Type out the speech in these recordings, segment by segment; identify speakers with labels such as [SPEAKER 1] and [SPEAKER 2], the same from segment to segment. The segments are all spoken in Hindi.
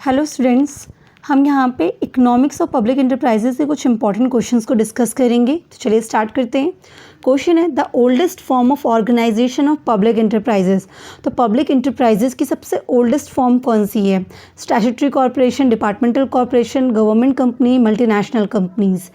[SPEAKER 1] हेलो स्टूडेंट्स, हम यहाँ पे इकोनॉमिक्स और पब्लिक इंटरप्राइजेज से कुछ इंपॉर्टेंट क्वेश्चंस को डिस्कस करेंगे। तो चलिए स्टार्ट करते हैं। क्वेश्चन है the oldest form of organisation of public enterprises. तो पब्लिक इंटरप्राइजेज की सबसे ओल्डेस्ट फॉर्म कौन सी है? Statutory corporation, departmental corporation, government company, multinational companies,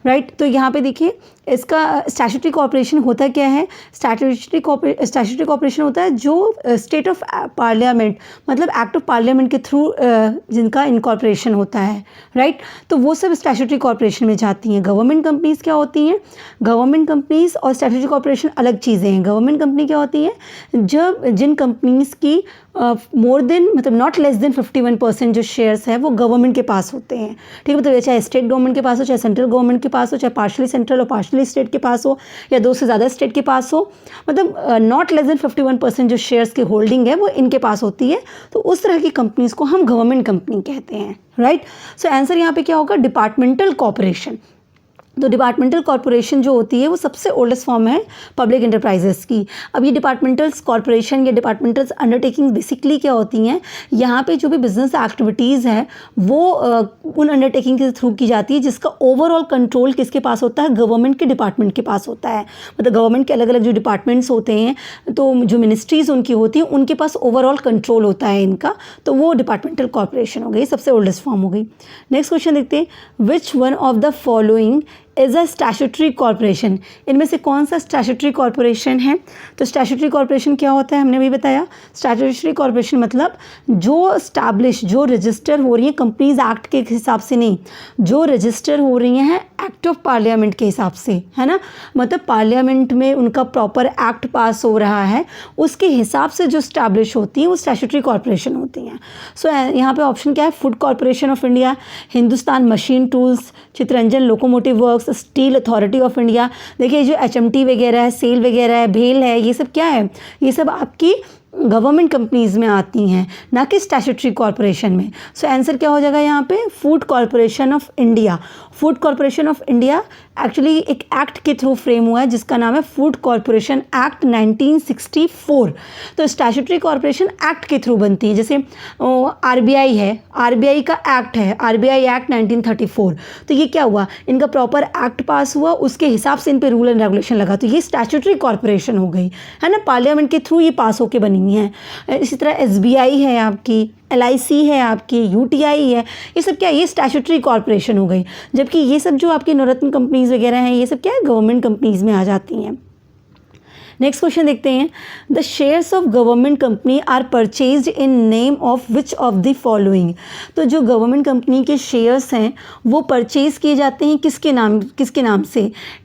[SPEAKER 1] right. तो यहाँ पे देखिए इसका स्टैट्यूटरी कॉर्पोरेशन होता क्या है? स्टैट्यूटरी कॉर्पोरेशन होता है जो स्टेट ऑफ पार्लियामेंट मतलब एक्ट ऑफ पार्लियामेंट के थ्रू जिनका इनकॉर्पोरेशन होता है, राइट। तो वो सब स्टैट्यूटरी कॉर्पोरेशन में जाती हैं। गवर्नमेंट कंपनीज क्या होती हैं? गवर्नमेंट कंपनीज और स्टैट्यूटरी कॉर्पोरेशन अलग चीज़ें हैं। गवर्नमेंट कंपनी क्या होती है? जब जिन कंपनीज की मोर देन मतलब नॉट लेस देन 51% जो शेयर्स है वो गवर्नमेंट के पास होते हैं, ठीक है। मतलब चाहे स्टेट गवर्नमेंट के पास हो, चाहे सेंट्रल गवर्नमेंट के पास हो, चाहे पार्शली सेंट्रल और पार्शली स्टेट के पास हो, या दो से ज़्यादा स्टेट के पास हो, मतलब नॉट लेस देन 51% जो शेयर्स की होल्डिंग है वो इनके पास होती है। तो उस तरह की कंपनीज को हम गवर्नमेंट कंपनी कहते हैं, राइट। सो आंसर यहाँ पे क्या होगा? Departmental corporation. तो डिपार्टमेंटल कॉर्पोरेशन जो होती है वो सबसे ओल्डेस्ट फॉर्म है पब्लिक इंटरप्राइजेस की। अब ये डिपार्टमेंटल कॉर्पोरेशन या डिपार्टमेंटल अंडरटेकिंग बेसिकली क्या होती हैं? यहाँ पे जो भी बिजनेस एक्टिविटीज़ हैं वो उन अंडरटेकिंग के थ्रू की जाती है जिसका ओवरऑल कंट्रोल किसके पास होता है? गवर्नमेंट के डिपार्टमेंट के पास होता है। मतलब गवर्नमेंट के अलग अलग जो डिपार्टमेंट्स होते हैं, तो जो मिनिस्ट्रीज़ उनकी होती हैं उनके पास ओवरऑल कंट्रोल होता है इनका, तो वो डिपार्टमेंटल कॉर्पोरेशन हो गई, सबसे ओल्डेस्ट फॉर्म हो गई। नेक्स्ट क्वेश्चन देखते हैं, which one of the following is a statutory corporation. इनमें से कौन सा स्टैट्यूटरी कॉर्पोरेशन है? तो स्टैट्यूटरी कॉर्पोरेशन क्या होता है हमने भी बताया। स्टैट्यूटरी कॉर्पोरेशन मतलब जो स्टैब्लिश जो रजिस्टर हो रही है कंपनीज एक्ट के हिसाब से नहीं, जो रजिस्टर हो रही हैं एक्ट ऑफ पार्लियामेंट के हिसाब से, है ना। मतलब पार्लियामेंट में उनका प्रॉपर एक्ट पास हो रहा है, उसके हिसाब से जो स्टैब्लिश होती हैं वो स्टैट्यूटरी कॉर्पोरेशन होती हैं। सो यहाँ पे ऑप्शन क्या है? Food corporation of India, Hindustan machine tools, Chittaranjan locomotive works, steel authority of India. देखिए जो एचएमटी वगैरह है, सेल वगैरह है, भेल है, ये सब क्या है? ये सब आपकी गवर्नमेंट कंपनीज में आती हैं, ना कि स्टैट्यूटरी कॉर्पोरेशन में। सो आंसर क्या हो जाएगा यहाँ पे? Food corporation of India. Food corporation of India actually एक एक्ट के थ्रू फ्रेम हुआ है जिसका नाम है फूड कॉर्पोरेशन एक्ट 1964। तो स्टैट्यूटरी कॉर्पोरेशन एक्ट के थ्रू बनती है। जैसे आरबीआई है, आरबीआई का एक्ट है, आरबीआई एक्ट 1934। तो ये क्या हुआ? इनका प्रॉपर एक्ट पास हुआ, उसके हिसाब से इन पे रूल एंड रेगुलेशन लगा, तो ये स्टैट्यूटरी कॉर्पोरेशन हो गई, है ना। पार्लियामेंट के थ्रू ये पास होके बनी है। इसी तरह एसबीआई है आपकी, एलआईसी है आपकी, यूटीआई है, ये सब क्या है? ये स्टैट्यूटरी कॉर्पोरेशन हो गई। जबकि ये सब जो आपकी नवरत्न कंपनीज वगैरह हैं ये सब क्या है? गवर्नमेंट कंपनीज में आ जाती हैं। नेक्स्ट क्वेश्चन देखते हैं, the shares of government company are purchased in name of which of the following. तो जो गवर्नमेंट कंपनी के शेयर्स हैं वो परचेज किए जाते हैं किसके नाम से?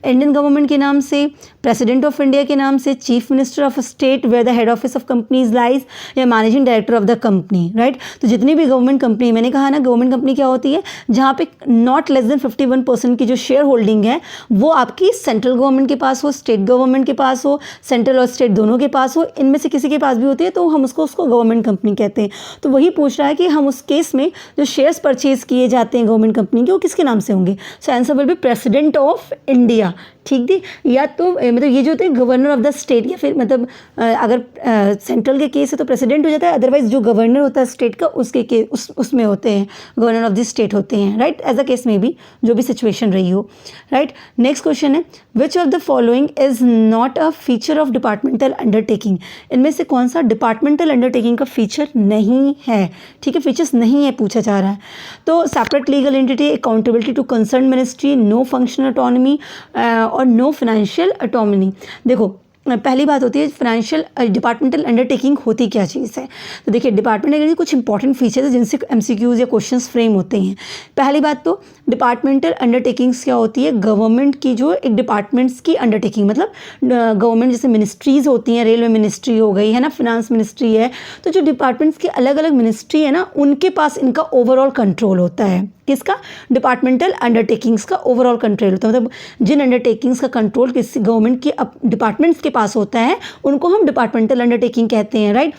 [SPEAKER 1] इंडियन गवर्नमेंट के नाम से, प्रेसिडेंट ऑफ इंडिया के नाम से, chief minister of state where the head office of companies lies, या managing director of the company, right. तो जितनी भी गवर्नमेंट कंपनी, मैंने कहा ना गवर्नमेंट कंपनी क्या होती है? जहाँ पे नॉट लेस देन 51% की जो शेयर होल्डिंग है वो आपकी सेंट्रल गवर्नमेंट के पास हो, स्टेट गवर्नमेंट के पास हो, सेंट्रल और स्टेट दोनों के पास हो, इनमें से किसी के पास भी होती है तो हम उसको गवर्नमेंट कंपनी कहते हैं। तो वही पूछ रहा है कि हम उस केस में जो शेयर्स परचेज किए जाते हैं गवर्नमेंट कंपनी के वो किसके नाम से होंगे? So answer will be president of India, ठीक थी। या तो मतलब ये जो होते हैं गवर्नर ऑफ द स्टेट, या फिर मतलब अगर सेंट्रल के केस है तो प्रेसिडेंट हो जाता है, अदरवाइज जो गवर्नर होता है स्टेट का उसके उसमें होते हैं गवर्नर ऑफ द स्टेट होते हैं, राइट। एज अ केस में भी जो भी सिचुएशन रही हो, राइट। नेक्स्ट क्वेश्चन है, विच of the following is not a feature of departmental undertaking. इनमें से कौन सा डिपार्टमेंटल अंडरटेकिंग का फीचर नहीं है? ठीक है, फीचर्स नहीं है पूछा जा रहा है। तो separate legal entity, accountability to concern ministry, no functional autonomy और नो फाइनेंशियल ऑटोनॉमी। देखो पहली बात होती है फाइनेंशियल डिपार्टमेंटल अंडरटेकिंग होती क्या चीज़ है? तो देखिए डिपार्टमेंटल कुछ इंपॉर्टेंट फीचर्स हैं जिनसे एमसीक्यूज या क्वेश्चंस फ्रेम होते हैं। पहली बात तो डिपार्टमेंटल अंडरटेकिंग्स क्या होती है? गवर्नमेंट की जो एक डिपार्टमेंट्स की अंडरटेकिंग, मतलब गवर्नमेंट जैसे मिनिस्ट्रीज़ होती हैं, रेलवे मिनिस्ट्री हो गई, है ना, फिनांस मिनिस्ट्री है, तो जो डिपार्टमेंट्स की अलग अलग मिनिस्ट्री है ना उनके पास इनका ओवरऑल कंट्रोल होता है। किसका? डिपार्टमेंटल अंडरटेकिंग्स का ओवरऑल कंट्रोल होता है। मतलब जिन अंडरटेकिंग्स का कंट्रोल किसी गवर्नमेंट के डिपार्टमेंट्स के पास होता है उनको हम डिपार्टमेंटल अंडरटेकिंग कहते हैं, राइट।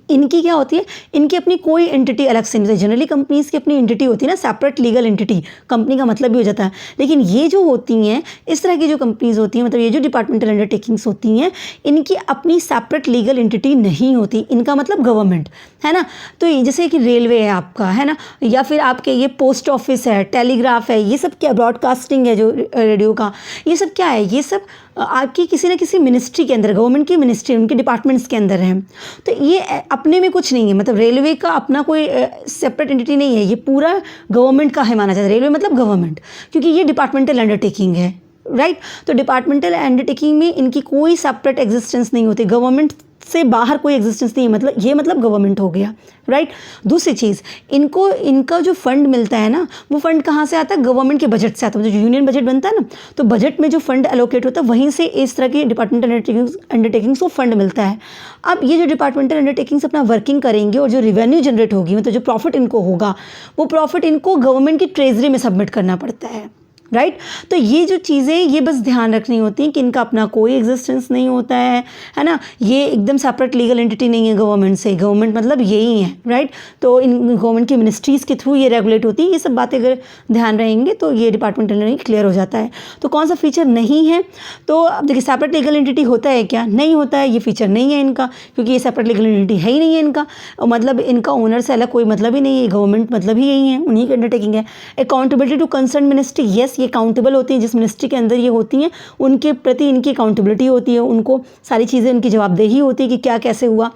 [SPEAKER 1] इनकी क्या होती है, इनकी अपनी कोई एंटिटी अलग से नहीं होती। जनरली कंपनीज़ की अपनी एंटिटी होती है ना, सेपरेट लीगल एंटिटी, कंपनी का मतलब भी हो जाता है। लेकिन ये जो होती हैं, इस तरह की जो कंपनीज़ होती हैं, मतलब ये जो डिपार्टमेंटल अंडरटेकिंग्स होती हैं, इनकी अपनी सेपरेट लीगल एंटिटी नहीं होती। इनका मतलब गवर्नमेंट है ना। तो जैसे कि रेलवे है आपका, है ना, या फिर आपके ये पोस्ट ऑफिस है, टेलीग्राफ है, ये सब क्या, ब्रॉडकास्टिंग है जो रेडियो का, ये सब क्या है, ये सब आपकी किसी न किसी मिनिस्ट्री के अंदर, गवर्नमेंट की मिनिस्ट्री, उनके डिपार्टमेंट्स के अंदर हैं। तो ये अपने में कुछ नहीं है, मतलब रेलवे का अपना कोई सेपरेट एंटिटी नहीं है, ये पूरा गवर्नमेंट का है माना जाता है। रेलवे मतलब गवर्नमेंट, क्योंकि ये डिपार्टमेंटल अंडरटेकिंग है, राइट। तो डिपार्टमेंटल अंडरटेकिंग में इनकी कोई सेपरेट एग्जिस्टेंस नहीं होती, गवर्नमेंट से बाहर कोई एग्जिस्टेंस नहीं है, मतलब ये मतलब गवर्नमेंट हो गया, राइट। दूसरी चीज़, इनको इनका जो फंड मिलता है ना, वो फंड कहाँ से आता है, गवर्नमेंट के बजट से आता है। जो यूनियन बजट बनता है ना, तो बजट में जो फंड एलोकेट होता है, वहीं से इस तरह की डिपार्टमेंटल अंडरटेकिंग्स को फंड मिलता है। अब ये जो डिपार्टमेंटल अंडरटेकिंग्स अपना वर्किंग करेंगे और जो रेवेन्यू जनरेट होगी, मतलब जो प्रॉफिट इनको होगा, वो प्रॉफिट इनको गवर्नमेंट की ट्रेजरी में सबमिट करना पड़ता है, राइट। तो ये जो चीज़ें, ये बस ध्यान रखनी होती हैं कि इनका अपना कोई एग्जिस्टेंस नहीं होता है ना। ये एकदम सेपरेट लीगल एंटिटी नहीं है गवर्नमेंट से, गवर्नमेंट मतलब यही है, राइट। तो इन गवर्नमेंट की मिनिस्ट्रीज़ के थ्रू ये रेगुलेट होती है। ये सब बातें अगर ध्यान रहेंगे तो ये डिपार्टमेंटल क्लियर हो जाता है। तो कौन सा फीचर नहीं है, तो अब देखिए सेपरेट लीगल एंटिटी होता है क्या, नहीं होता है, ये फीचर नहीं है इनका, क्योंकि ये सेपरेट लीगल एंटिटी है ही नहीं है इनका, मतलब इनका ओनर से अलग कोई मतलब ही नहीं है, गवर्नमेंट मतलब ही यही है, उन्हीं की अंडरटेकिंग है। Accountability to concern ministry, yes, ये अकाउंटेबल होती हैं, जिस मिनिस्ट्री के अंदर ये होती हैं उनके प्रति इनकी अकाउंटेबिलिटी होती है, उनको सारी चीज़ें, उनकी जवाबदेही होती है कि क्या कैसे हुआ।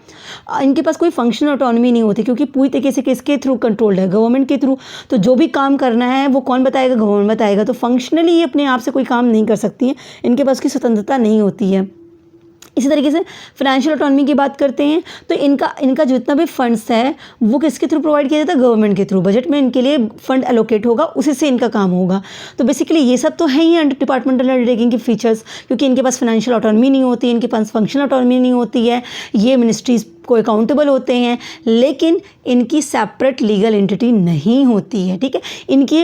[SPEAKER 1] इनके पास कोई फंक्शनल ऑटोनॉमी नहीं होती, क्योंकि पूरी तरीके से किसके थ्रू कंट्रोल्ड है, गवर्नमेंट के थ्रू। तो जो भी काम करना है वो कौन बताएगा, गवर्नमेंट बताएगा। तो फंक्शनली ये अपने आप से कोई काम नहीं कर सकती हैं, इनके पास की स्वतंत्रता नहीं होती है। इसी तरीके से फाइनेंशियल ऑटोनॉमी की बात करते हैं, तो इनका जितना भी फंड्स है वो किसके थ्रू प्रोवाइड किया जाता है, गवर्नमेंट के थ्रू। बजट में इनके लिए फंड एलोकेट होगा, उसी से इनका काम होगा। तो बेसिकली ये सब तो है ही अंडर डिपार्टमेंटल अंडरटेकिंग के फीचर्स, क्योंकि इनके पास फाइनेंशियल ऑटोनॉमी नहीं होती, इनके पास फंक्शनल ऑटोनॉमी नहीं होती है, ये मिनिस्ट्रीज को अकाउंटेबल होते हैं, लेकिन इनकी सेपरेट लीगल एंटिटी नहीं होती है, ठीक है।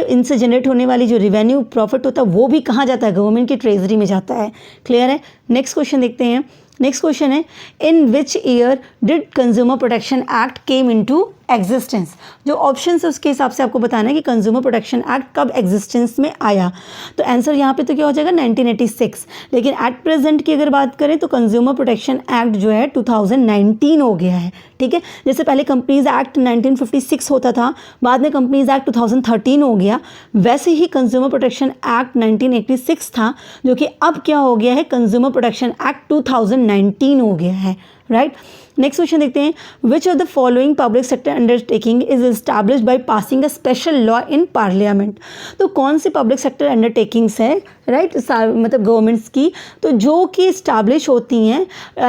[SPEAKER 1] इनसे जनरेट होने वाली जो रेवेन्यू प्रॉफिट होता है वो भी कहाँ जाता है, गवर्नमेंट की ट्रेजरी में जाता है। क्लियर है। नेक्स्ट क्वेश्चन देखते हैं। नेक्स्ट क्वेश्चन है, in which year did consumer protection act came into existence. जो ऑप्शन है उसके हिसाब से आपको बताना है कि कंज्यूमर प्रोटेक्शन एक्ट कब एग्जिस्टेंस में आया। तो आंसर यहाँ पे तो क्या हो जाएगा, 1986। लेकिन एट प्रेजेंट की अगर बात करें तो कंज्यूमर प्रोटेक्शन एक्ट जो है 2019 हो गया है, ठीक है। जैसे पहले कंपनीज एक्ट 1956 होता था, बाद में कंपनीज एक्ट 2013 हो गया, वैसे ही कंज्यूमर प्रोटेक्शन एक्ट 1986 था, जो कि अब क्या हो गया है, कंज्यूमर प्रोटेक्शन एक्ट 2019 हो गया है, राइट। नेक्स्ट क्वेश्चन देखते हैं, विच of the following public sector undertaking is established by passing a special law in parliament. तो कौन सी पब्लिक सेक्टर अंडरटेकिंग्स है, राइट, मतलब गवर्नमेंट्स की, तो जो कि इस्टेब्लिश होती हैं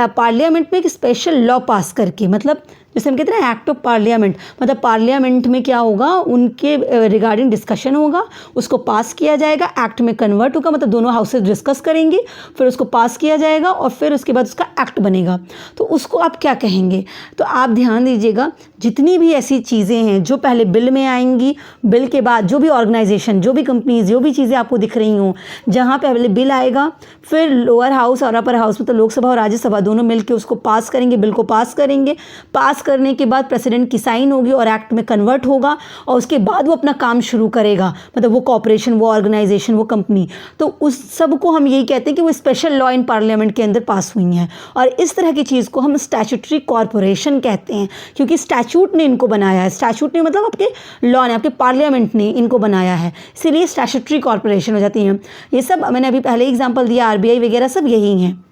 [SPEAKER 1] पार्लियामेंट में एक स्पेशल लॉ पास करके, मतलब जैसे हम कहते हैं एक्ट ऑफ पार्लियामेंट, मतलब पार्लियामेंट में क्या होगा, उनके रिगार्डिंग डिस्कशन होगा, उसको पास किया जाएगा, एक्ट में कन्वर्ट होगा, मतलब दोनों हाउसेज डिस्कस करेंगे, फिर उसको पास किया जाएगा और फिर उसके बाद उसका एक्ट बनेगा। तो उसको आप क्या कहेंगे, तो आप ध्यान दीजिएगा, जितनी भी ऐसी चीज़ें हैं जो पहले बिल में आएंगी, बिल के बाद जो भी ऑर्गेनाइजेशन, जो भी कंपनीज, जो भी चीज़ें आपको दिख रही हों, जहाँ पहले बिल आएगा, फिर लोअर हाउस और अपर हाउस, मतलब लोकसभा और राज्यसभा दोनों मिलकर उसको पास करेंगे, बिल को पास करेंगे। पास करने के बाद प्रेसिडेंट की साइन होगी और एक्ट में कन्वर्ट होगा, और उसके बाद वो अपना काम शुरू करेगा, मतलब वो कॉर्पोरेशन, वो ऑर्गेनाइजेशन, वो कंपनी। तो उस सब को हम यही कहते हैं कि वो स्पेशल लॉ इन पार्लियामेंट के अंदर पास हुई हैं, और इस तरह की चीज़ को हम स्टैट्यूटरी कॉर्पोरेशन कहते हैं, क्योंकि स्टैट्यूट ने इनको बनाया है। स्टैट्यूट ने मतलब आपके लॉ ने, आपके पार्लियामेंट ने इनको बनाया है, इसीलिए स्टैट्यूटरी कॉर्पोरेशन हो जाती हैं। ये सब मैंने अभी पहले एग्जाम्पल दिया, आरबीआई वगैरह सब यही हैं,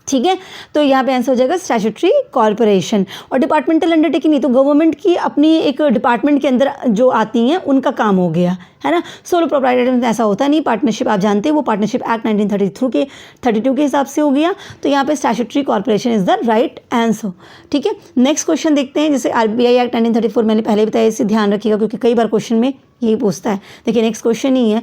[SPEAKER 1] ठीक है। तो यहाँ पे आंसर हो जाएगा स्टैट्यूटरी कॉर्पोरेशन। और डिपार्टमेंटल अंडरटेकिंग नहीं, तो गवर्नमेंट की अपनी एक डिपार्टमेंट के अंदर जो आती हैं उनका काम हो गया, है ना। सोलो प्रोप्राइटरशिप में ऐसा होता नहीं, पार्टनरशिप आप जानते हैं, वो पार्टनरशिप एक्ट 1932 के हिसाब से हो गया। तो यहाँ पे statutory corporation is the right answer, ठीक है। नेक्स्ट क्वेश्चन देखते हैं, जैसे आरबीआई एक्ट 1934 मैंने पहले बताया, इसे ध्यान रखिएगा क्योंकि कई बार क्वेश्चन में यही पूछता है। देखिए नेक्स्ट क्वेश्चन ही है,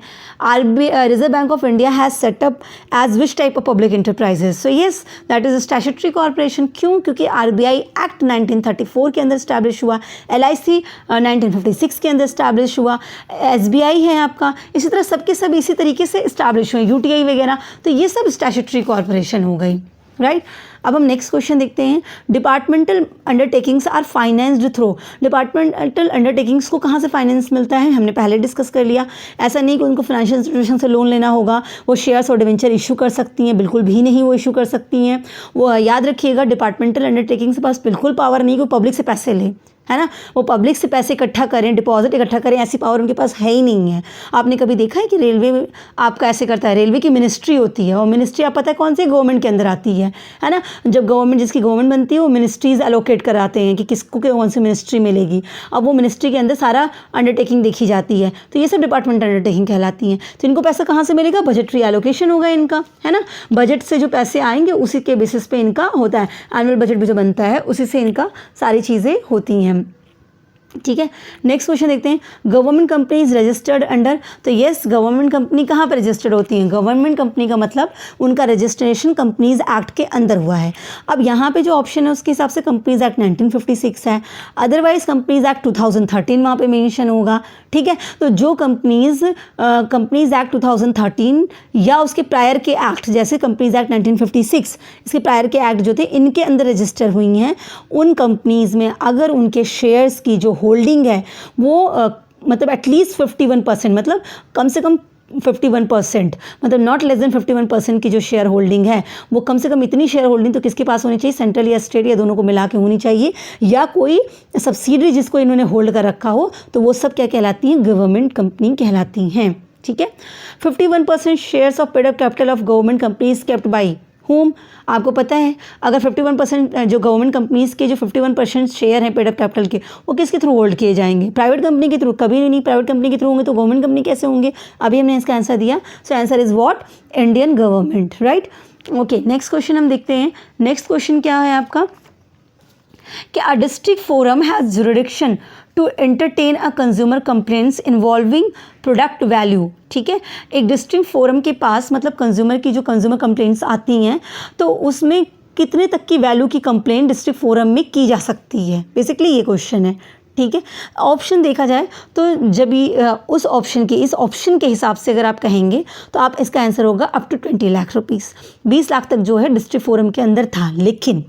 [SPEAKER 1] reserve bank of India has set up as which type of public enterprises. So yes, that is statutory corporation. क्यों? क्योंकि आरबीआई एक्ट 1934 के अंदर स्टैब्लिश हुआ, एलआईसी 1956 के अंदर स्टैब्लिश हुआ, एसबीआई है आपका, इसी तरह सबके सब इसी तरीके से स्टैब्लिश हुए, यूटीआई वगैरह। तो ये सब स्टैट्यूटरी कॉर्पोरेशन हो गई। राइट। अब हम नेक्स्ट क्वेश्चन देखते हैं, departmental undertakings are financed through, departmental undertakings को कहाँ से फाइनेंस मिलता है, हमने पहले डिस्कस कर लिया। ऐसा नहीं कि उनको फाइनेंशियल इंस्टीट्यूशन से लोन लेना होगा, वो शेयर्स और डिवेंचर इशू कर सकती हैं, बिल्कुल भी नहीं वो इशू कर सकती हैं। वो याद रखिएगा, डिपार्टमेंटल अंडरटेकिंग्स के पास बिल्कुल पावर नहीं कि वो पब्लिक से पैसे लें, है ना, वो पब्लिक से पैसे इकट्ठा करें, डिपॉजिट इकट्ठा करें, ऐसी पावर उनके पास है ही नहीं है। आपने कभी देखा है कि रेलवे आपका ऐसे करता है, रेलवे की मिनिस्ट्री होती है, और मिनिस्ट्री आप पता है कौन सी गवर्नमेंट के अंदर आती है ना, जब गवर्नमेंट जिसकी गवर्नमेंट बनती है वो मिनिस्ट्रीज़ एलोकेट कराते हैं कि किसको कौन सी मिनिस्ट्री मिलेगी। अब वो मिनिस्ट्री के अंदर सारा अंडरटेकिंग देखी जाती है, तो ये सब डिपार्टमेंट अंडरटेकिंग कहलाती हैं। तो इनको पैसा कहाँ से मिलेगा, बजटरी एलोकेशन होगा इनका, है ना, बजट से जो पैसे आएंगे उसी के बेसिस पे इनका होता है, एनुअल बजट भी जो बनता है उसी से इनका सारी चीज़ें होती हैं। ठीक है, नेक्स्ट क्वेश्चन देखते हैं, गवर्नमेंट कंपनीज रजिस्टर्ड अंडर, तो यस गवर्नमेंट कंपनी कहाँ पर रजिस्टर्ड होती हैं, गवर्नमेंट कंपनी का मतलब उनका रजिस्ट्रेशन कंपनीज एक्ट के अंदर हुआ है। अब यहाँ पे जो ऑप्शन है उसके हिसाब से कंपनीज एक्ट 1956 है, अदरवाइज कंपनीज एक्ट 2013 वहाँ पे मेंशन होगा। ठीक है, तो जो कंपनीज एक्ट 2013 या उसके प्रायर के एक्ट, जैसे कंपनीज एक्ट 1956, इसके प्रायर के एक्ट जो थे इनके अंदर रजिस्टर हुई हैं, उन कंपनीज में अगर उनके शेयर्स की जो होल्डिंग है वो मतलब एटलीस्ट 51%, मतलब कम से कम 51%, मतलब नॉट लेस देन 51% की जो शेयर होल्डिंग है वो कम से कम इतनी शेयर होल्डिंग तो किसके पास होनी चाहिए, सेंट्रल या स्टेट या दोनों को मिला के होनी चाहिए, या कोई सब्सिडरी जिसको इन्होंने होल्ड कर रखा हो, तो वो सब क्या कहलाती हैं, गवर्नमेंट कंपनी कहलाती हैं। ठीक है, 51% shares of paid up capital of government companies kept by home, आपको पता है अगर 51% जो गवर्नमेंट कंपनीज़ के जो 51% शेयर हैं पेड अप कैपिटल के, वो किसके थ्रू होल्ड किए जाएंगे, प्राइवेट कंपनी के थ्रू, कभी नहीं प्राइवेट कंपनी के थ्रू होंगे तो गवर्नमेंट कंपनी कैसे होंगे, अभी हमने इसका आंसर दिया। So answer is what, Indian government, right. Okay, next question हम देखते हैं, नेक्स्ट क्वेश्चन क्या है आपका, कि a district forum has jurisdiction to entertain a consumer complaints involving product value. ठीक है, एक डिस्ट्रिक्ट फोरम के पास मतलब कंज्यूमर की जो कंज्यूमर कंप्लेंट्स आती हैं तो उसमें कितने तक की वैल्यू की कंप्लेंट डिस्ट्रिक्ट फोरम में की जा सकती है, बेसिकली ये क्वेश्चन है। ठीक है, ऑप्शन देखा जाए तो जब उस ऑप्शन के इस ऑप्शन के हिसाब से अगर आप कहेंगे तो आप इसका आंसर होगा up to 20 lakh rupees, 20 lakh तक जो है डिस्ट्रिक्ट फोरम के अंदर था। लेकिन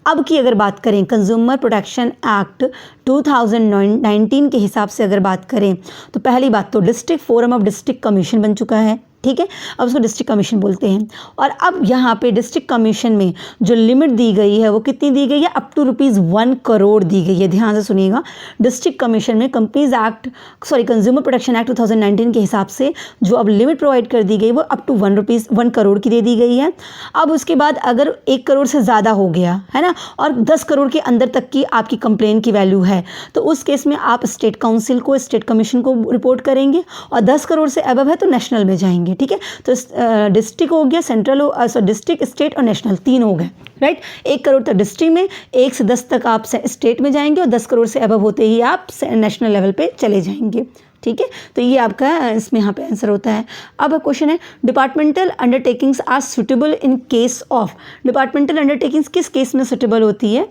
[SPEAKER 1] अब की अगर बात करें कंज्यूमर प्रोटेक्शन एक्ट 2019 के हिसाब से अगर बात करें तो पहली बात तो डिस्ट्रिक्ट फोरम अब डिस्ट्रिक्ट कमीशन बन चुका है। ठीक है, अब उसको डिस्ट्रिक्ट कमीशन बोलते हैं, और अब यहाँ पे डिस्ट्रिक्ट कमीशन में जो लिमिट दी गई है वो कितनी दी गई है, अप टू ₹1 करोड़ दी गई है। ध्यान से सुनिएगा, डिस्ट्रिक्ट कमीशन में कंज्यूमर प्रोटेक्शन एक्ट 2019 के हिसाब से जो अब लिमिट प्रोवाइड कर दी गई वो अप टू 1 करोड़ की दे दी गई है। अब उसके बाद अगर 1 करोड़ से ज़्यादा हो गया है ना, और 10 करोड़ के अंदर तक की आपकी कंप्लेन की वैल्यू है, तो उस केस में आप स्टेट काउंसिल को, स्टेट कमीशन को रिपोर्ट करेंगे, और 10 करोड़ से अबव है तो नेशनल में जाएंगे। ठीक है, तो डिस्ट्रिक्ट हो गया, सेंट्रल डिस्ट्रिक्ट, स्टेट और नेशनल, 3 हो गए, राइट। 1 करोड़ तक डिस्ट्रिक्ट में, 1 से 10 तक आप स्टेट में जाएंगे, और 10 करोड़ से अबव होते ही आप नेशनल लेवल पे चले जाएंगे। ठीक है, तो ये आपका इसमें यहाँ पे आंसर होता है। अब क्वेश्चन है, departmental undertakings are suitable in case of, departmental undertakings किस केस में सुटेबल होती है,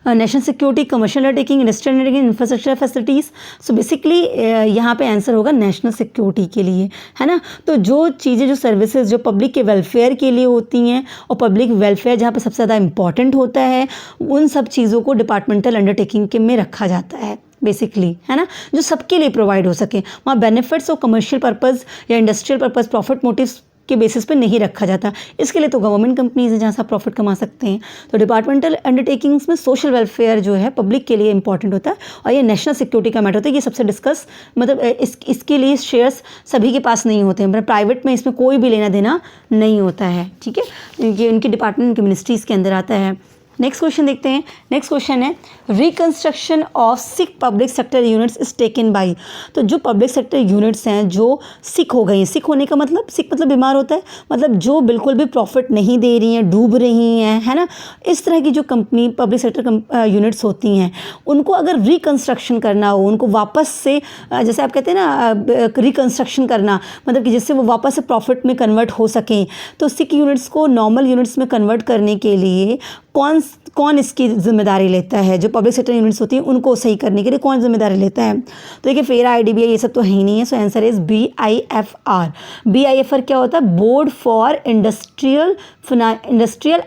[SPEAKER 1] national security, commercial undertaking, industrial undertaking, infrastructure facilities. So basically यहाँ पे आंसर होगा नेशनल सिक्योरिटी के लिए, है ना। तो जो चीज़ें, जो सर्विसेज जो पब्लिक के वेलफेयर के लिए होती हैं, और पब्लिक वेलफेयर जहाँ पे सबसे ज़्यादा इंपॉर्टेंट होता है, उन सब चीज़ों को डिपार्टमेंटल अंडरटेकिंग के में रखा जाता है बेसिकली, है ना, जो सबके लिए प्रोवाइड हो सके। वहाँ बेनिफिट्स और कमर्शियल पर्पज़ या इंडस्ट्रियल पर्पज़, प्रॉफिट मोटिव्स के बेसिस पे नहीं रखा जाता। इसके लिए तो गवर्नमेंट कंपनीज हैं जहाँ से आप प्रॉफिट कमा सकते हैं। तो डिपार्टमेंटल अंडरटेकिंग्स में सोशल वेलफेयर जो है पब्लिक के लिए इंपॉर्टेंट होता है, और ये नेशनल सिक्योरिटी का मैटर होता है। ये सबसे डिस्कस मतलब इसके लिए शेयर्स सभी के पास नहीं होते हैं, मतलब प्राइवेट में इसमें कोई भी लेना देना नहीं होता है। ठीक है, ये उनकी डिपार्टमेंट, उनकी मिनिस्ट्रीज़ के अंदर आता है। नेक्स्ट क्वेश्चन देखते हैं, नेक्स्ट क्वेश्चन है, reconstruction of sick public sector units is taken by. तो जो पब्लिक सेक्टर यूनिट्स हैं जो सिक हो गई हैं, सिक होने का मतलब, सिक मतलब बीमार होता है, मतलब जो बिल्कुल भी प्रॉफिट नहीं दे रही हैं, डूब रही हैं, है ना, इस तरह की जो कंपनी पब्लिक सेक्टर यूनिट्स होती हैं, उनको अगर रिकंस्ट्रक्शन करना हो, उनको वापस से जैसे आप कहते हैं ना रिकंस्ट्रक्शन करना, मतलब कि जिससे वो वापस से प्रॉफिट में कन्वर्ट हो सकें, तो सिक यूनिट्स को नॉर्मल यूनिट्स में कन्वर्ट करने के लिए कौन कौन इसकी जिम्मेदारी लेता है, जो पब्लिक सेक्टर यूनिट्स होती हैं उनको सही करने के लिए कौन जिम्मेदारी लेता है। तो देखिए फेरा, IDBI ये सब तो है ही नहीं है, so answer is BIFR। BIFR क्या होता है, board for industrial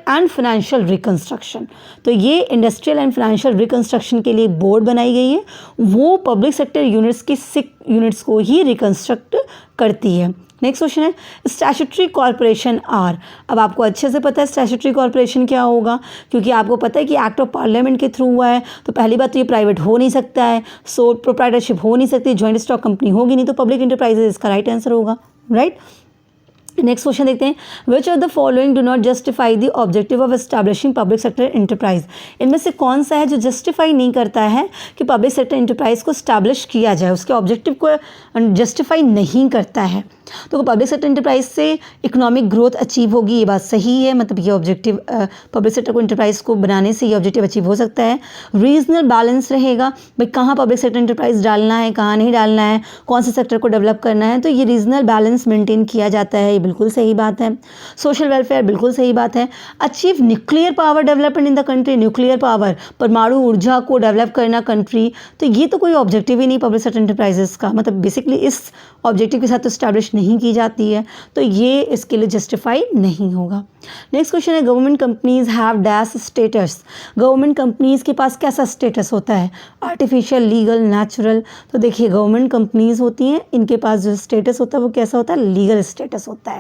[SPEAKER 1] and financial reconstruction. तो ये इंडस्ट्रियल एंड फाइनेंशियल रिकंस्ट्रक्शन के लिए बोर्ड बनाई गई है, वो पब्लिक सेक्टर यूनिट्स की 6 यूनिट्स को ही रिकंस्ट्रक्ट करती है। नेक्स्ट क्वेश्चन है स्टैट्यूटरी कॉर्पोरेशन आर। अब आपको अच्छे से पता है स्टैट्यूटरी कॉर्पोरेशन क्या होगा, क्योंकि आपको पता है कि एक्ट ऑफ पार्लियामेंट के थ्रू हुआ है। तो पहली बात तो ये प्राइवेट हो नहीं सकता है, सो प्रोप्राइटरशिप हो नहीं सकती, जॉइंट स्टॉक कंपनी होगी नहीं, तो पब्लिक इंटरप्राइजेज इसका राइट आंसर होगा, राइट। नेक्स्ट क्वेश्चन देखते हैं, विच of the following do not justify the objective of establishing public sector enterprise. इनमें से कौन सा है जो जस्टिफाई नहीं करता है कि पब्लिक सेक्टर एंटरप्राइज को स्टैब्लिश किया जाए, उसके ऑब्जेक्टिव को जस्टिफाई नहीं करता है। तो पब्लिक सेक्टर एंटरप्राइज से इकोनॉमिक ग्रोथ अचीव होगी, ये बात सही है, मतलब ये ऑब्जेक्टिव पब्लिक सेक्टर को एंटरप्राइज को बनाने से ये ऑब्जेक्टिव अचीव हो सकता है। रीजनल बैलेंस रहेगा, भाई कहाँ पब्लिक सेक्टर एंटरप्राइज डालना है, कहाँ नहीं डालना है, कौन से सेक्टर को डेवलप करना है, तो ये रीजनल बैलेंस मेंटेन किया जाता है, ये बिल्कुल सही बात है। सोशल वेलफेयर बिल्कुल सही बात है। Achieve nuclear power development in the country, nuclear power, परमाणु ऊर्जा को डेवलप करना कंट्री, तो ये तो कोई ऑब्जेक्टिव ही नहीं पब्लिक सेक्टर एंटरप्राइजेस का, मतलब बेसिकली इस ऑब्जेक्टिव के साथ तो स्टैब्लिश नहीं की जाती है, तो ये इसके लिए जस्टिफाई नहीं होगा। नेक्स्ट क्वेश्चन है government companies have dash status. Government companies के पास कैसा स्टेटस होता है, आर्टिफिशियल, लीगल, नेचुरल। तो देखिए गवर्नमेंट कंपनीज होती हैं, इनके पास जो स्टेटस होता है वो कैसा होता है, लीगल स्टेटस होता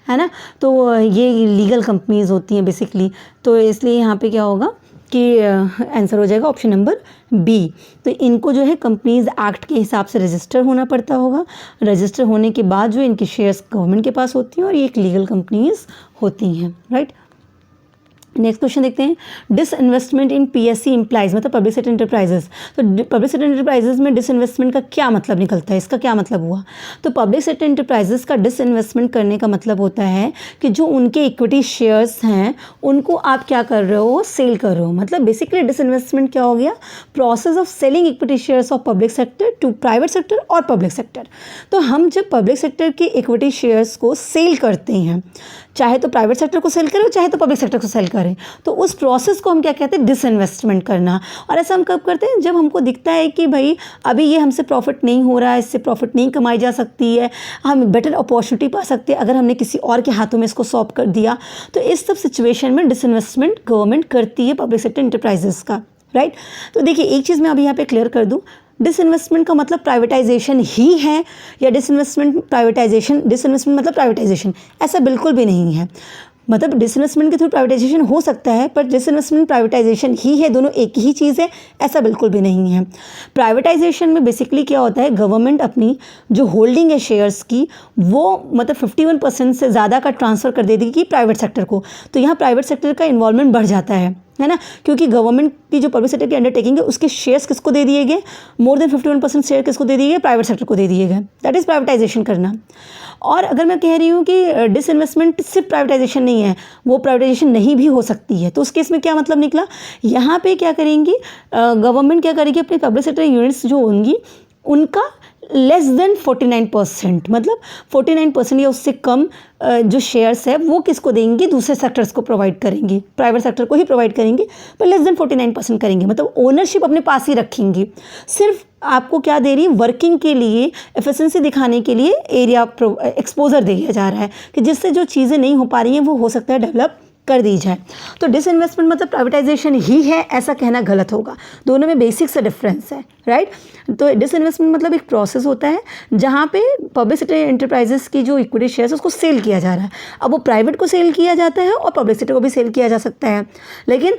[SPEAKER 1] है ना। तो ये लीगल कंपनीज होती हैं बेसिकली, तो इसलिए यहाँ पे क्या होगा कि आंसर हो जाएगा ऑप्शन नंबर बी। तो इनको जो है कंपनीज एक्ट के हिसाब से रजिस्टर होना पड़ता होगा, रजिस्टर होने के बाद जो इनकी शेयर्स गवर्नमेंट के पास होती हैं और ये एक लीगल कंपनीज होती हैं, राइट। नेक्स्ट क्वेश्चन देखते हैं, डिसइन्वेस्टमेंट इन PSE इम्प्लाइज, मतलब पब्लिक सेक्टर एंटरप्राइजेस। तो पब्लिक सेक्टर एंटरप्राइजेस में डिसइन्वेस्टमेंट का क्या मतलब निकलता है, इसका क्या मतलब हुआ। तो पब्लिक सेक्टर एंटरप्राइजेस का डिसइन्वेस्टमेंट करने का मतलब होता है कि जो उनके इक्विटी शेयर्स हैं उनको आप क्या कर रहे हो, सेल कर रहे हो। मतलब बेसिकली डिसइन्वेस्टमेंट क्या हो गया, process of selling equity shares of public sector to private sector और पब्लिक सेक्टर। तो हम जब पब्लिक सेक्टर के इक्विटी शेयर्स को सेल करते हैं, चाहे तो प्राइवेट सेक्टर को सेल करें चाहे तो पब्लिक सेक्टर को सेल करें, तो उस प्रोसेस को हम क्या कहते हैं, डिसइन्वेस्टमेंट करना। और ऐसा हम कब करते हैं, जब हमको दिखता है कि भाई अभी ये हमसे प्रॉफिट नहीं हो रहा है, इससे प्रॉफिट नहीं कमाई जा सकती है, हम बेटर अपॉर्चुनिटी पा सकते हैं अगर हमने किसी और के हाथों में इसको सौंप कर दिया। तो इस सब सिचुएशन में डिसइन्वेस्टमेंट गवर्नमेंट करती है पब्लिक सेक्टर इंटरप्राइजेस का, राइट। तो देखिए एक चीज़ मैं अभी यहाँ पे क्लियर कर दूँ, डिसइन्वेस्टमेंट का मतलब प्राइवेटाइजेशन ही है, या डिसइन्वेस्टमेंट मतलब प्राइवेटाइजेशन, ऐसा बिल्कुल भी नहीं है। मतलब डिसइन्वेस्टमेंट के थ्रू प्राइवेटाइजेशन हो सकता है, पर डिसइन्वेस्टमेंट प्राइवेटाइजेशन ही है, दोनों एक ही चीज़ है, ऐसा बिल्कुल भी नहीं है। प्राइवेटाइजेशन में बेसिकली क्या होता है, गवर्नमेंट अपनी जो होल्डिंग है शेयर्स की, वो मतलब 51% से ज़्यादा का ट्रांसफ़र कर दे देगी प्राइवेट सेक्टर को। तो यहाँ प्राइवेट सेक्टर का इन्वॉल्वमेंट बढ़ जाता है ना, क्योंकि गवर्नमेंट की जो पब्लिक सेक्टर की अंडरटेकिंग है उसके शेयर्स किसको दे दिए गए, मोर देन 51% शेयर किसको दे दिए गए, प्राइवेट सेक्टर को दे दिए गए। दैट इज़ प्राइवेटाइजेशन करना। और अगर मैं कह रही हूँ कि डिसइन्वेस्टमेंट सिर्फ प्राइवेटाइजेशन नहीं है, वो प्राइवेटाइजेशन नहीं भी हो सकती है, तो उस केस में क्या मतलब निकला, यहाँ पे क्या करेंगी गवर्नमेंट, क्या करेगी, अपनी पब्लिक सेक्टर यूनिट्स जो होंगी उनका लेस देन 49%, मतलब 49% या उससे कम जो शेयर्स है वो किसको देंगी, दूसरे सेक्टर्स को प्रोवाइड करेंगी, प्राइवेट सेक्टर को ही प्रोवाइड करेंगी, पर लेस देन 49% करेंगे, मतलब ओनरशिप अपने पास ही रखेंगी। सिर्फ आपको क्या दे रही, वर्किंग के लिए, एफिशिएंसी दिखाने के लिए एरिया एक्सपोजर दिया जा रहा है कि जिससे जो चीज़ें नहीं हो पा रही हैं वो हो सकता है डेवलप कर दी जाए। तो डिसइन्वेस्टमेंट मतलब प्राइवेटाइजेशन ही है, ऐसा कहना गलत होगा, दोनों में बेसिक से डिफरेंस है, राइट। तो डिसइन्वेस्टमेंट मतलब एक प्रोसेस होता है जहाँ पे पब्लिक सेक्टर एंटरप्राइजेस की जो इक्विटी शेयर्स उसको सेल किया जा रहा है। अब वो प्राइवेट को सेल किया जाता है और पब्लिक सेक्टर को भी सेल किया जा सकता है, लेकिन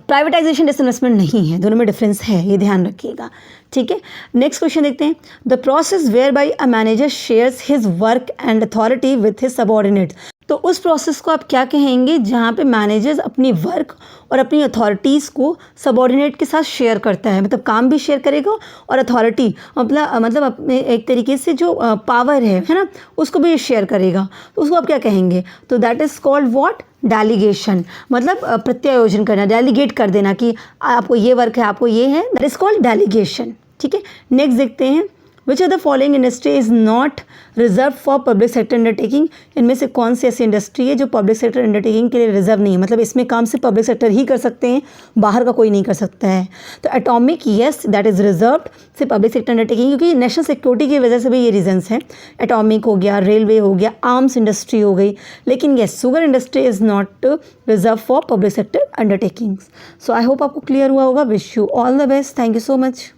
[SPEAKER 1] प्राइवेटाइजेशन डिसइन्वेस्टमेंट नहीं है, दोनों में डिफरेंस है, ये ध्यान रखिएगा, ठीक है। नेक्स्ट क्वेश्चन देखते हैं, the process whereby a manager shares his work and authority with his subordinate. तो उस प्रोसेस को आप क्या कहेंगे, जहाँ पे मैनेजर्स अपनी वर्क और अपनी अथॉरिटीज़ को सबऑर्डिनेट के साथ शेयर करता है, मतलब काम भी शेयर करेगा और अथॉरिटी मतलब अपने एक तरीके से जो पावर है ना, उसको भी शेयर करेगा, तो उसको आप क्या कहेंगे। तो that is called what, delegation, मतलब प्रत्यायोजन करना, डेलीगेट कर देना कि आपको ये वर्क है, आपको ये है, दैट इज़ कॉल्ड डेलीगेशन, ठीक है। नेक्स्ट देखते हैं, which are the following industry is not reserve for public sector undertaking, इनमें से कौन सी ऐसी इंडस्ट्री है जो पब्लिक सेक्टर अंडरटेकिंग के लिए रिजर्व नहीं है, मतलब इसमें काम सिर्फ पब्लिक सेक्टर ही कर सकते हैं, बाहर का कोई नहीं कर सकता है। तो atomic yes that is reserved सिर्फ पब्लिक सेक्टर अंडरटेकिंग, क्योंकि नेशनल सिक्योरिटी की वजह से भी ये रीजंस हैं। एटॉमिक हो गया, रेलवे हो गया, आर्म्स इंडस्ट्री हो गई, लेकिन yes sugar industry is not reserve for public sector undertakings. So I hope आपको क्लियर हुआ होगा। Wish you all the best, thank you so much.